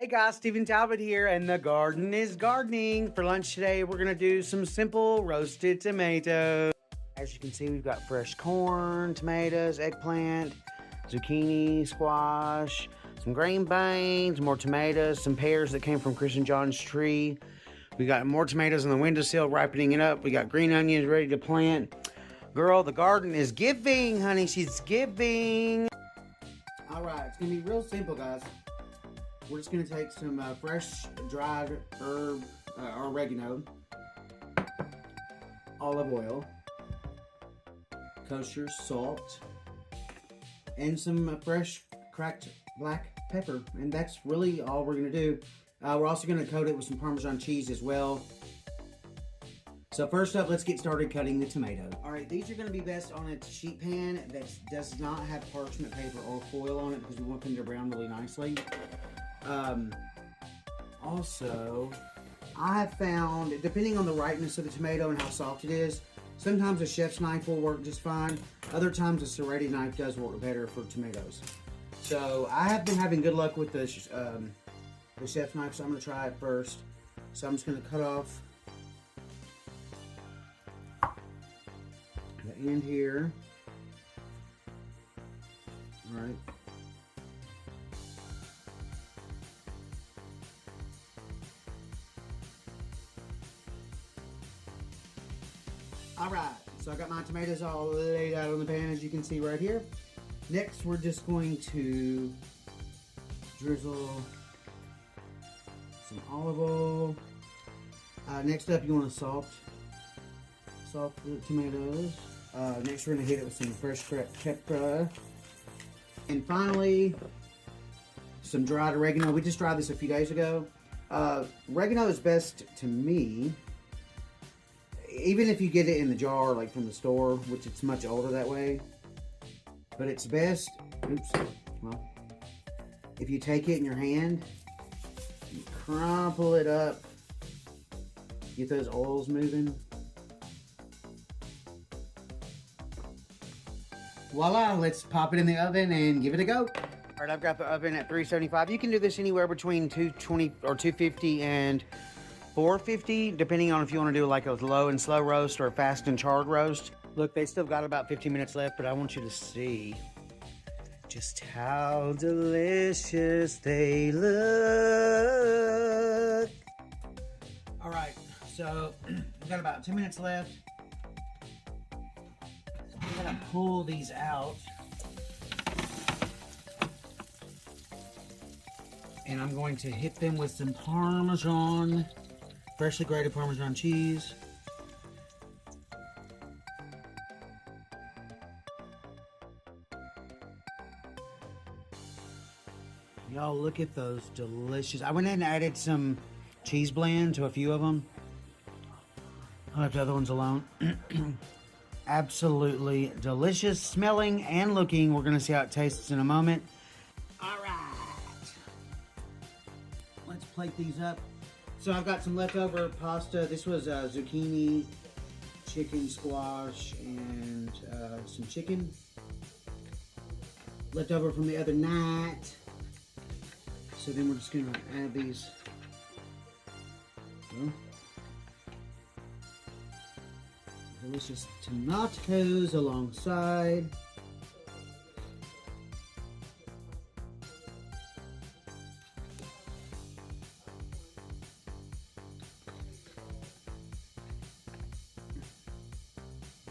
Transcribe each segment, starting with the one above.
Hey guys, Stephen Talbot here, and the garden is gardening. For lunch today, we're gonna do some simple roasted tomatoes. As you can see, we've got fresh corn, tomatoes, eggplant, zucchini, squash, some green beans, more tomatoes, some pears that came from Chris and John's tree. We got more tomatoes on the windowsill, ripening it up. We got green onions ready to plant. Girl, the garden is giving, honey. She's giving. All right, it's gonna be real simple, guys. We're just going to take some fresh dried herb, oregano, olive oil, kosher salt, and some fresh cracked black pepper. And that's really all we're going to do. We're also going to coat it with some Parmesan cheese as well. So first up, let's get started cutting the tomato. All right, these are going to be best on a sheet pan that does not have parchment paper or foil on it because we want them to brown really nicely. Also, I have found, depending on the ripeness of the tomato and how soft it is, sometimes a chef's knife will work just fine. Other times a serrated knife does work better for tomatoes. So I have been having good luck with the chef's knife, so I'm going to try it first. So I'm just going to cut off the end here. All right. Alright, so I got my tomatoes all laid out on the pan, as you can see right here. Next, we're just going to drizzle some olive oil. Next up, you want to salt the tomatoes. Next, we're going to hit it with some fresh cracked pepper. And finally, some dried oregano. We just dried this a few days ago. Oregano is best to me, even if you get it in the jar, like from the store, which it's much older that way. But it's best, well, if you take it in your hand, you crumple it up, get those oils moving. Voila, let's pop it in the oven and give it a go. All right, I've got the oven at 375. You can do this anywhere between 220 or 250 and 450, depending on if you want to do like a low and slow roast or a fast and charred roast. Look, they still got about 15 minutes left, but I want you to see just how delicious they look. All right, so we've got about 2 minutes left. I'm gonna pull these out. And I'm going to hit them with some Parmesan, freshly grated Parmesan cheese. Y'all, look at those delicious. I went ahead and added some cheese blend to a few of them. I left the other ones alone. Absolutely delicious smelling and looking. We're going to see how it tastes in a moment. All right. Let's plate these up. So I've got some leftover pasta. This was zucchini, chicken, squash, and some chicken. Leftover from the other night. So then we're just going to add these. Delicious tomatoes alongside.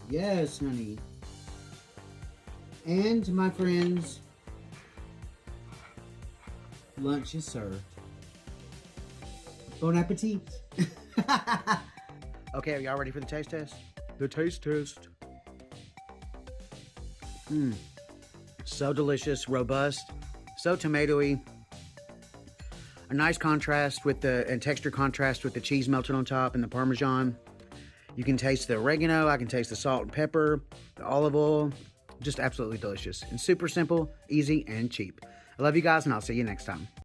Yes, honey. And my friends, lunch is served. Bon appetit. Okay, are y'all ready for the taste test? The taste test. So delicious, robust, so tomatoey. A nice contrast with and texture contrast with the cheese melted on top and the Parmesan. You can taste the oregano, I can taste the salt and pepper, the olive oil. Just absolutely delicious and super simple, easy, and cheap. I love you guys, and I'll see you next time.